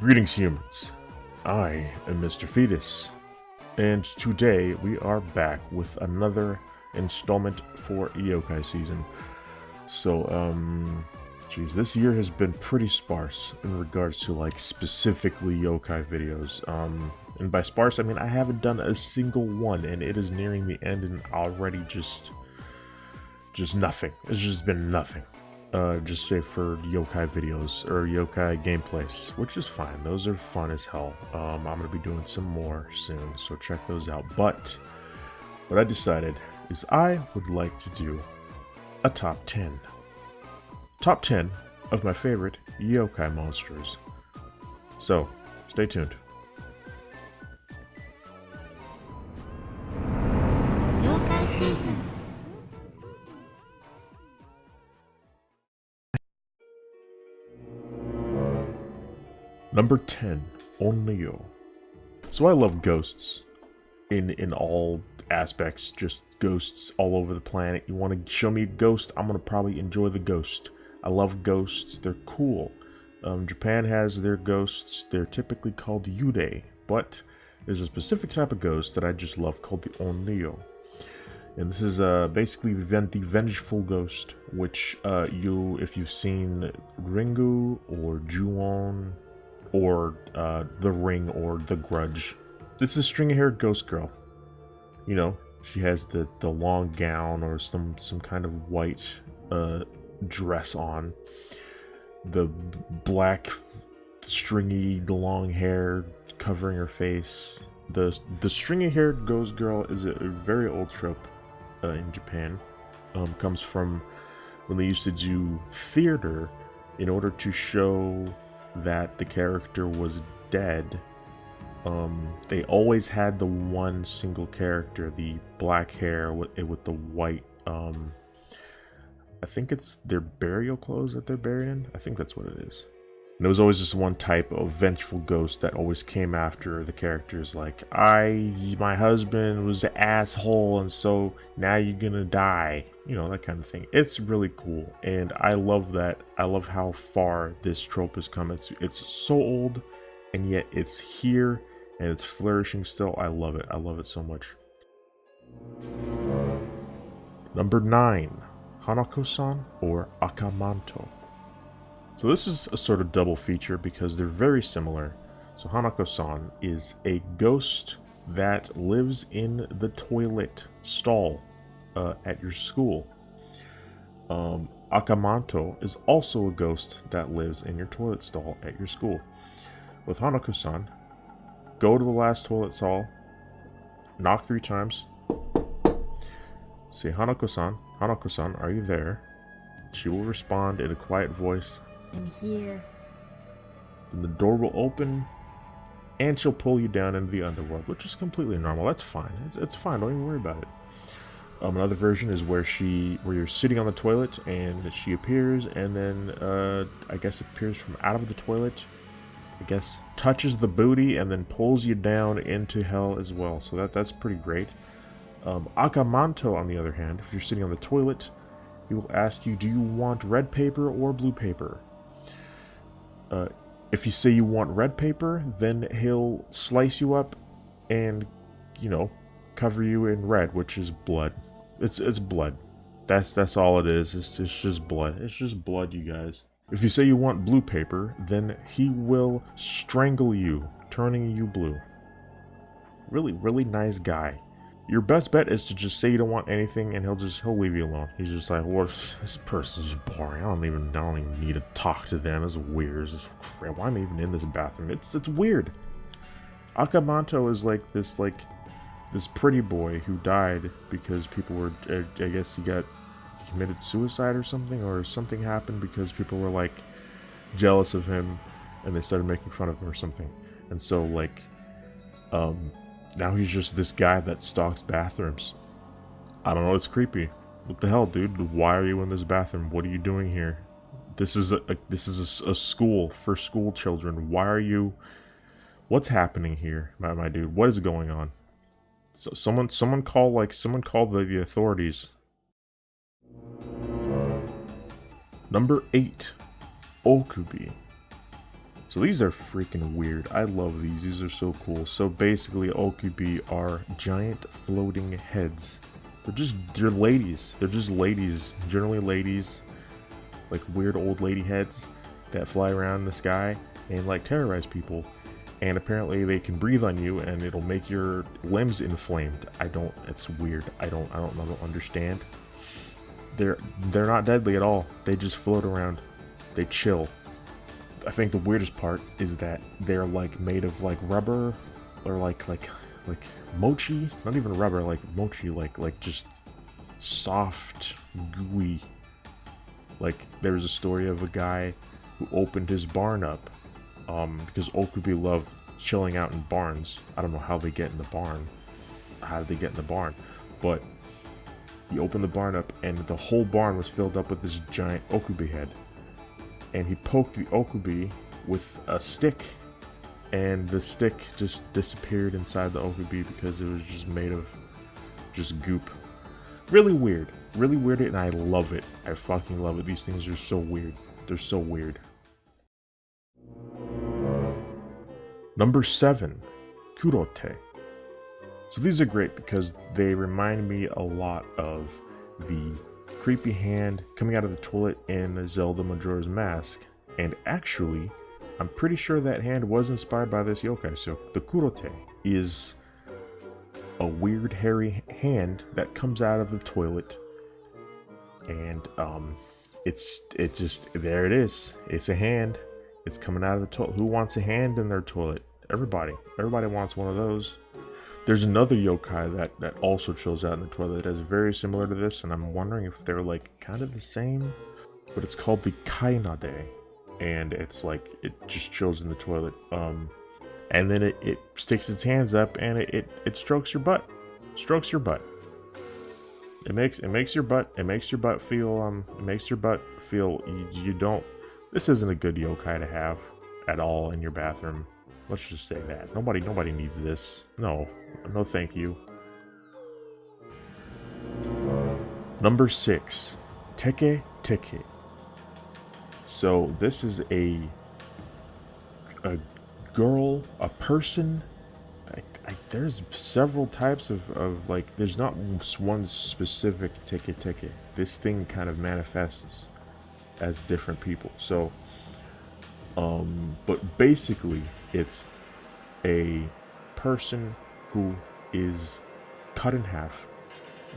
Greetings, humans. I am Mr. Fetus, and today we are back with another installment for Yokai season. So, geez, this year has been pretty sparse in regards to, like, specifically Yokai videos. And by sparse, I mean I haven't done a single one, and it is nearing the end, and already just nothing. It's just been nothing. Just say for Yokai videos or Yokai gameplays, which is fine. Those are fun as hell. I'm gonna be doing some more soon, so check those out. But what I decided is I would like to do a top 10 of my favorite Yokai monsters. So stay tuned. Yokai season. Number 10, Onryou. So I love ghosts in all aspects, just ghosts all over the planet. You want to show me a ghost, I'm going to probably enjoy the ghost. I love ghosts, they're cool. Japan has their ghosts, they're typically called Yurei, but there's a specific type of ghost that I just love called the Onryou. And this is basically the vengeful ghost, which if you've seen Ringu or Ju-on, or The Ring or The Grudge. This is a stringy-haired ghost girl. You know, she has the long gown or some kind of white dress on. The black stringy long hair covering her face. The stringy-haired ghost girl is a very old trope in Japan. Comes from when they used to do theater in order to show that the character was dead. They always had the one single character, the black hair with the white, I think it's their burial clothes that they're buried in. I think that's what it is. And there was always this one type of vengeful ghost that always came after the characters, like, my husband was an asshole, and so now you're gonna die. You know, that kind of thing. It's really cool, and I love that. I love how far this trope has come. It's so old, and yet it's here, and it's flourishing still. I love it. I love it so much. Number 9, Hanako-san or Akamanto. So this is a sort of double feature because they're very similar. So Hanako-san is a ghost that lives in the toilet stall at your school. Akamanto is also a ghost that lives in your toilet stall at your school. With Hanako-san, go to the last toilet stall, knock 3 times, say, Hanako-san, Hanako-san, are you there? She will respond in a quiet voice, I'm here. and the door will open, and she'll pull you down into the underworld, which is completely normal. That's fine. It's fine. Don't even worry about it. Another version is where you're sitting on the toilet and she appears, and then I guess appears from out of the toilet. I guess touches the booty and then pulls you down into hell as well. So that's pretty great. Akamanto, on the other hand, if you're sitting on the toilet, he will ask you, do you want red paper or blue paper? If you say you want red paper, then he'll slice you up and, you know, cover you in red, which is blood. It's blood. That's all it is. It's just blood. It's just blood, you guys. If you say you want blue paper, then he will strangle you, turning you blue. Really nice guy. Your best bet is to just say you don't want anything, and he'll leave you alone. He's just like, well, this person's boring. I don't even need to talk to them. It's weird. It's crap. Why am I even in this bathroom? It's weird. Akamanto is like this pretty boy who died because people were, I guess he committed suicide or something happened because people were like jealous of him and they started making fun of him or something. And so like, now he's just this guy that stalks bathrooms. I don't know, it's creepy. What the hell, dude? Why are you in this bathroom? What are you doing here? This is a school for school children. Why are you? What's happening here, my dude? What is going on? So someone call the authorities. Number 8, Okubi. So these are freaking weird. I love these. These are so cool. So basically, Okubi are giant floating heads. They're ladies. They're just ladies. Generally ladies. Like weird old lady heads that fly around in the sky and like terrorize people. And apparently they can breathe on you and it'll make your limbs inflamed. It's weird. I don't understand. They're not deadly at all. They just float around. They chill. I think the weirdest part is that they're like made of like rubber or like mochi, not even rubber, like mochi, like just soft, gooey. Like there was a story of a guy who opened his barn up because Okubi love chilling out in barns. I don't know how they get in the barn. How did they get in the barn? But he opened the barn up and the whole barn was filled up with this giant Okubi head. And he poked the Okubi with a stick, and the stick just disappeared inside the Okubi because it was just made of just goop. Really weird, and I love it. I fucking love it. These things are so weird. They're so weird. Number 7, Kurote. So these are great because they remind me a lot of the creepy hand coming out of the toilet in Zelda Majora's Mask. And actually, I'm pretty sure that hand was inspired by this yokai. So the Kurote is a weird hairy hand that comes out of the toilet. And it just there it is. It's a hand. It's coming out of the toilet. Who wants a hand in their toilet? Everybody wants one of those. There's another yokai that also chills out in the toilet that is very similar to this, and I'm wondering if they're like kind of the same, but it's called the Kainade, and it's like it just chills in the toilet. And then it sticks its hands up and it strokes your butt. Strokes your butt. It makes your butt feel you don't. This isn't a good yokai to have at all in your bathroom. Let's just say that. Nobody needs this. No, thank you. Number 6, teke-teke. So this is a girl, a person. There's several types of like. There's not one specific teke-teke. This thing kind of manifests as different people. So, but basically, it's a person who is cut in half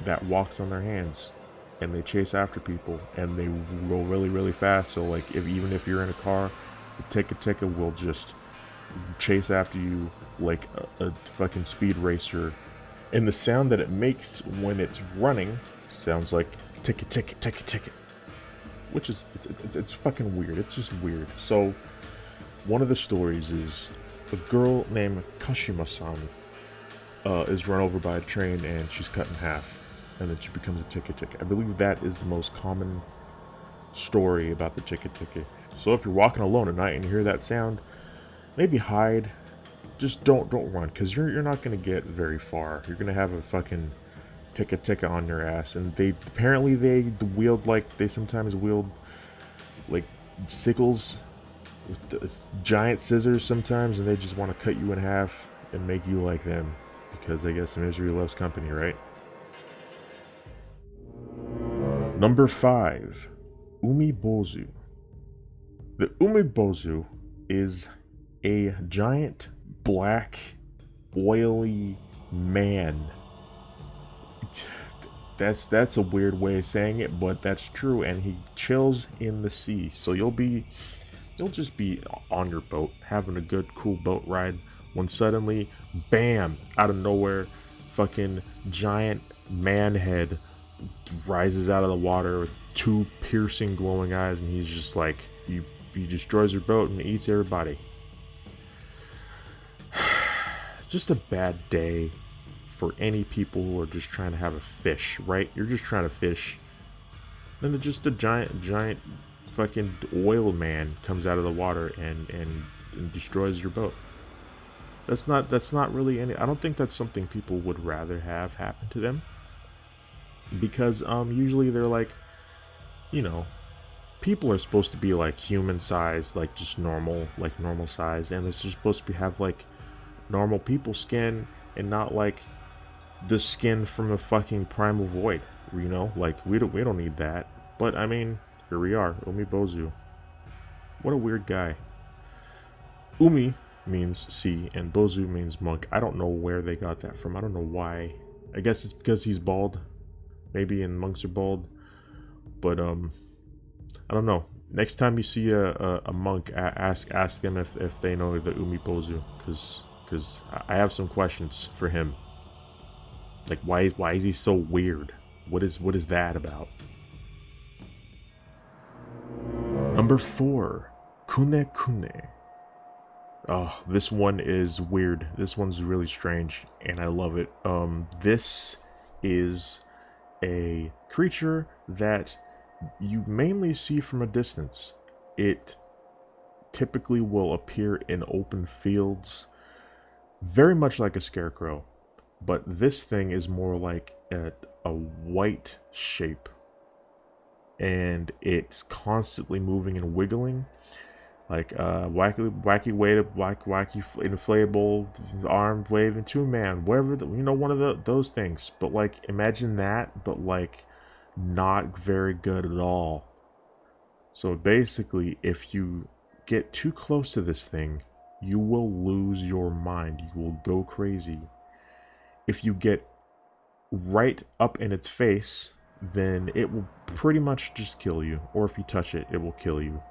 that walks on their hands, and they chase after people, and they go really, really fast. So, like, even if you're in a car, the teke-teke will just chase after you like a fucking speed racer. And the sound that it makes when it's running sounds like teke-teke, teke-teke, which is it's fucking weird. It's just weird. So one of the stories is a girl named Kashima-san is run over by a train and she's cut in half, and then she becomes a teke-teke. I believe that is the most common story about the teke-teke. So if you're walking alone at night and you hear that sound, maybe hide. Just don't run, because you're not going to get very far. You're going to have a fucking teke-teke on your ass. And they sometimes wield like sickles with giant scissors sometimes, and they just want to cut you in half and make you like them, because I guess misery loves company, right? Number 5, Umibozu. The Umibozu is a giant black oily man. That's a weird way of saying it, but that's true. And he chills in the sea. So you'll just be on your boat having a good cool boat ride when suddenly, bam, out of nowhere, fucking giant man head rises out of the water with 2 piercing glowing eyes, and he's just like, he destroys your boat and eats everybody. Just a bad day for any people who are just trying to have a fish, right? You're just trying to fish, and just a giant fucking oil man comes out of the water and destroys your boat. That's not really any. I don't think that's something people would rather have happen to them, because usually they're like, you know, people are supposed to be like human size, like just normal size, and it's just supposed to have like normal people skin and not like the skin from a fucking primal void, you know? Like we don't need that. But I mean, here we are, Umibozu. What a weird guy. Umi means sea and Bozu means monk. I don't know where they got that from. I don't know why. I guess it's because he's bald. Maybe, and monks are bald. But I don't know. Next time you see a monk, ask them if they know the Umibozu, because I have some questions for him. Like why is he so weird? What is that about? Number 4, Kunekune. Oh, this one is weird. This one's really strange, and I love it. This is a creature that you mainly see from a distance. It typically will appear in open fields, very much like a scarecrow, but this thing is more like a white shape, and it's constantly moving and wiggling. Like wacky inflatable arm waving 2-man, whatever one of those things. But like imagine that, but like not very good at all. So basically, if you get too close to this thing, you will lose your mind. You will go crazy. If you get right up in its face, then it will pretty much just kill you. Or if you touch it, it will kill you.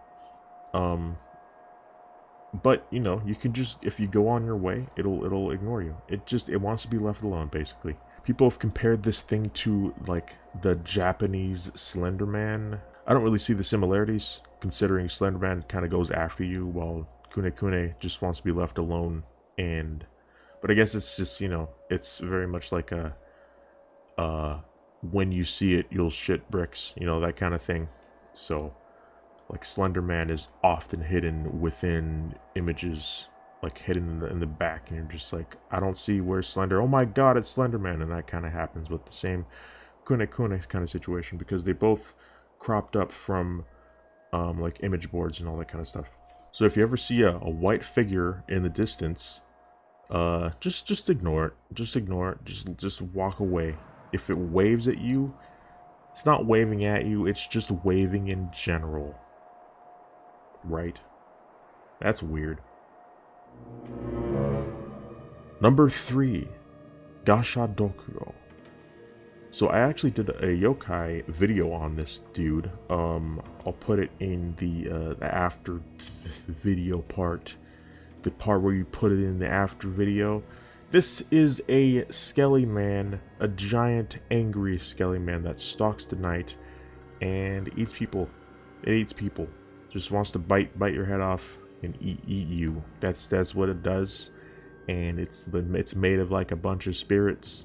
But you know, you can just, if you go on your way, it'll ignore you. It wants to be left alone, basically. People have compared this thing to like the Japanese Slender Man. I don't really see the similarities, considering Slender Man kind of goes after you, while Kunekune just wants to be left alone. But I guess it's just, you know, it's very much like a when you see it, you'll shit bricks, you know, that kind of thing. So like Slender Man is often hidden within images, like hidden in the back, and you're just like, I don't see where's Slender. Oh my god, it's Slender Man. And that kind of happens with the same Kunekune kind of situation, because they both cropped up from like image boards and all that kind of stuff. So if you ever see a white figure in the distance, just ignore it. Just ignore it. Just walk away. If it waves at you, it's not waving at you, it's just waving in general. Right? That's weird. Number 3, Gashadokuro. So I actually did a yokai video on this dude. I'll put it in the after video part. The part where you put it in the after video. This is a skelly man, a giant angry skelly man that stalks the night and eats people. It eats people. Just wants to bite your head off and eat you. That's what it does. And it's made of like a bunch of spirits,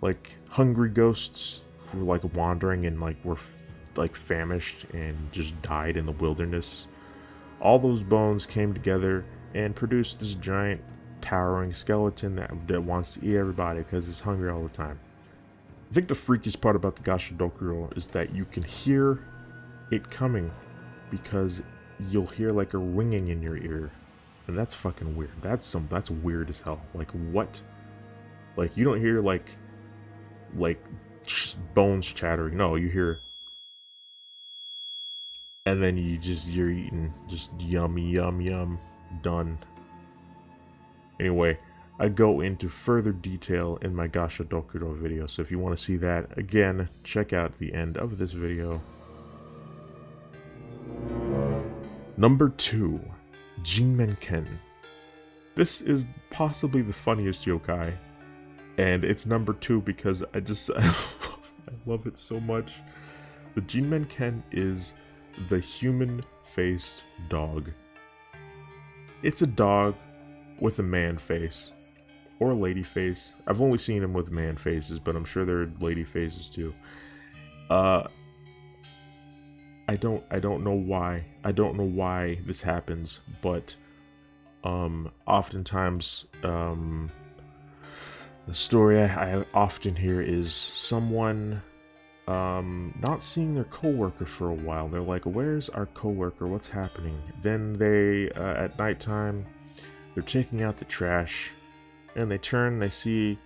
like hungry ghosts who were like wandering and like were like famished and just died in the wilderness. All those bones came together and produced this giant towering skeleton that wants to eat everybody because it's hungry all the time. I think the freakiest part about the Gashadokuro is that you can hear it coming, because you'll hear like a ringing in your ear, and that's fucking weird. That's weird as hell. Like what? Like you don't hear like bones chattering. No, you hear, and then you're eating, just yummy, yum, done. Anyway, I go into further detail in my Gashadokuro video, so if you want to see that, again, check out the end of this video. Number 2, Jinmenken. This is possibly the funniest yokai, and it's number 2 because I love it so much. The Jinmenken is the human-faced dog. It's a dog with a man face, or a lady face. I've only seen him with man faces, but I'm sure there are lady faces too. I don't know why. I don't know why this happens, but oftentimes the story I often hear is someone not seeing their coworker for a while. They're like, where's our coworker? What's happening? Then they, at nighttime, they're taking out the trash, and they turn, they see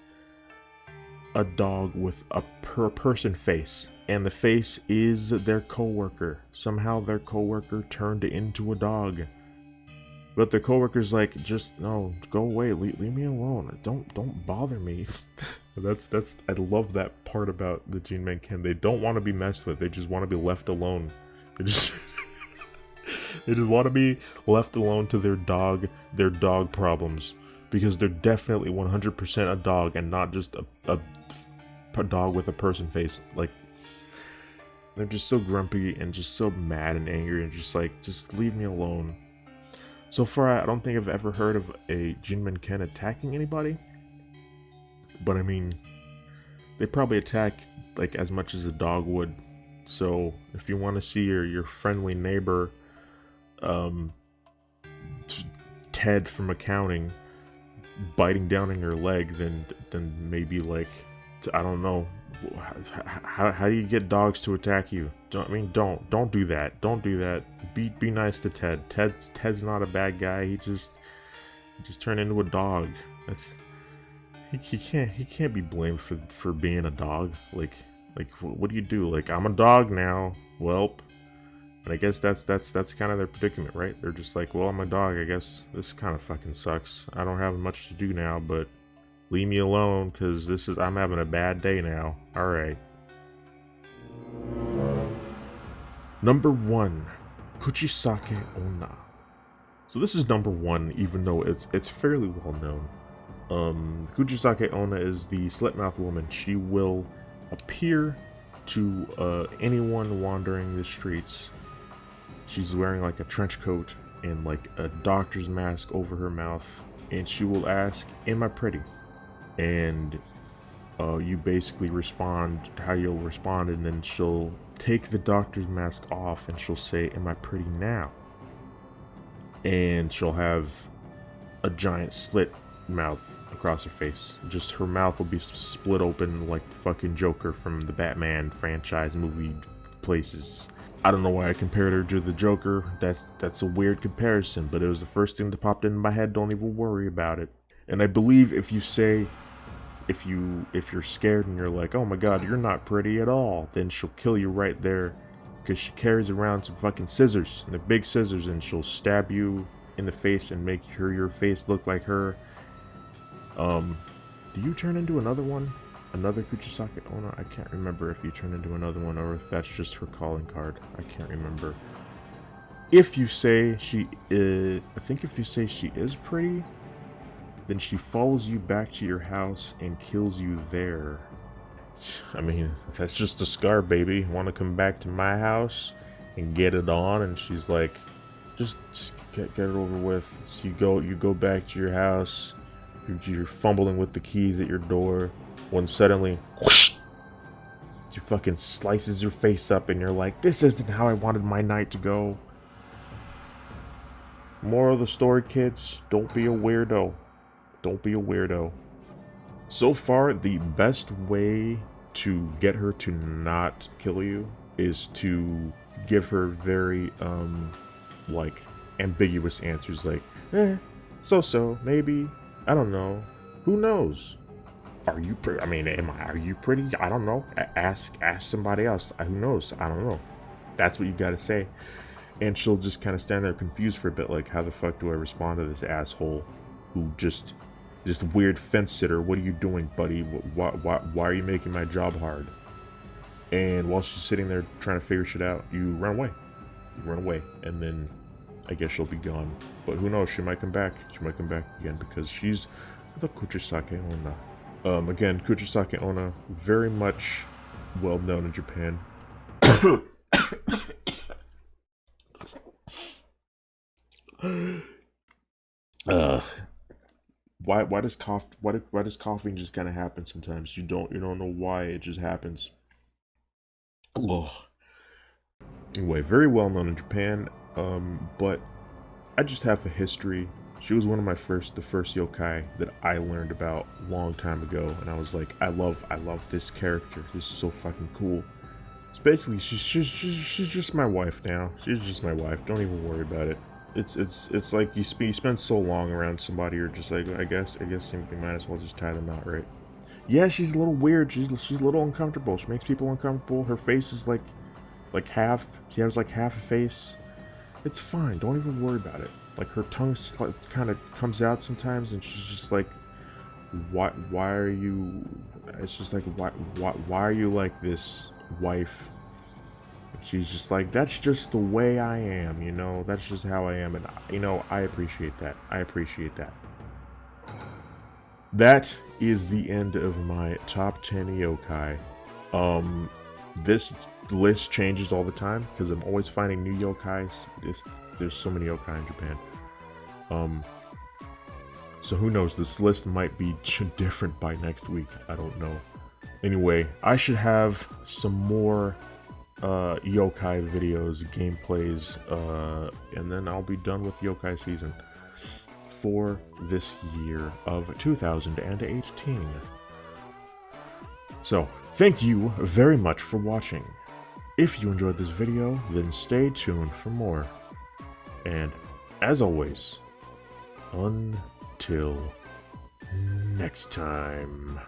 a dog with a person face, and the face is their coworker. Somehow their coworker turned into a dog. But their coworker's like, just no, go away, leave me alone. Don't bother me. that's I love that part about the Jinmenken. They don't want to be messed with. They just want to be left alone. They just they just want to be left alone to their dog problems, because they're definitely 100% a dog and not just a dog with a person face. Like, they're just so grumpy and just so mad and angry and just like, just leave me alone. So far, I don't think I've ever heard of a Jinmenken attacking anybody. But I mean, they probably attack like as much as a dog would. So if you want to see your friendly neighbor, Ted from accounting, biting down on your leg, then maybe like, I don't know, how do you get dogs to attack you? Don't do that. Don't do that. Be nice to Ted. Ted's not a bad guy. He just turned into a dog. He can't be blamed for being a dog. Like what do you do? Like, I'm a dog now. Welp. And I guess that's kind of their predicament, right? They're just like, well, I'm a dog. I guess this kind of fucking sucks. I don't have much to do now, but leave me alone, because I'm having a bad day now. Alright. Number 1, Kuchisake-onna. So this is number 1, even though it's fairly well known. Kuchisake-onna is the slit-mouthed woman. She will appear to anyone wandering the streets. She's wearing like a trench coat and like a doctor's mask over her mouth, and she will ask, "Am I pretty?" And you basically respond how you'll respond, and then she'll take the doctor's mask off and she'll say, "Am I pretty now?" And she'll have a giant slit mouth across her face. Just her mouth will be split open like the fucking Joker from the Batman franchise movie places. I don't know why I compared her to the Joker. That's a weird comparison, but it was the first thing that popped into my head. Don't even worry about it. And I believe if you say, if you're scared and you're like, "Oh my god, you're not pretty at all," then she'll kill you right there, because she carries around some fucking scissors, and they're big scissors, and she'll stab you in the face and make sure your face look like her. Do you turn into another one? Another Kuchisake-onna? I can't remember if you turn into another one or if that's just her calling card. I can't remember. If you say she is, I think if you say she is pretty, then she follows you back to your house and kills you there. I mean, that's just a scar, baby. Want to come back to my house and get it on? And she's like, just get it over with. So you go back to your house. You're fumbling with the keys at your door, when suddenly, whoosh, she fucking slices your face up, and you're like, "This isn't how I wanted my night to go." Moral of the story, kids: don't be a weirdo. Don't be a weirdo. So far, the best way to get her to not kill you is to give her very, like, ambiguous answers, like, so, maybe, I don't know, who knows? Are you pretty? I mean, are you pretty? I don't know. Ask somebody else. Who knows? I don't know. That's what you gotta say. And she'll just kind of stand there confused for a bit, like, how the fuck do I respond to this asshole who just weird fence sitter? What are you doing, buddy? Why are you making my job hard? And while she's sitting there trying to figure shit out, you run away. And then I guess she'll be gone. But who knows? She might come back. She might come back again, because she's the Kuchisake-onna. Again, Kuchisake-onna, very much well known in Japan. Why does coughing just kind of happen sometimes? You don't know why, it just happens. Ugh. Anyway, very well known in Japan. But I just have a history. She was one of the first yokai that I learned about a long time ago, and I was like, I love this character. This is so fucking cool. It's basically she's just my wife now. She's just my wife. Don't even worry about it. It's like you spend so long around somebody, you're just like, I guess you might as well just tie the knot, right? Yeah, she's a little weird. She's a little uncomfortable. She makes people uncomfortable. Her face is like half. She has like half a face. It's fine. Don't even worry about it. Like her tongue kind of comes out sometimes, and she's just like, why are you? It's just like, why are you like this, wife? She's just like, that's just the way I am, you know. That's just how I am, and you know, I appreciate that. I appreciate that. That is the end of my top 10 yokai. This list changes all the time because I'm always finding new yokais. There's so many yokai in Japan. So who knows? This list might be different by next week. I don't know. Anyway, I should have some more yokai videos, gameplays, and then I'll be done with yokai season for this year of 2018. So, thank you very much for watching. If you enjoyed this video, then stay tuned for more. And, as always, until next time.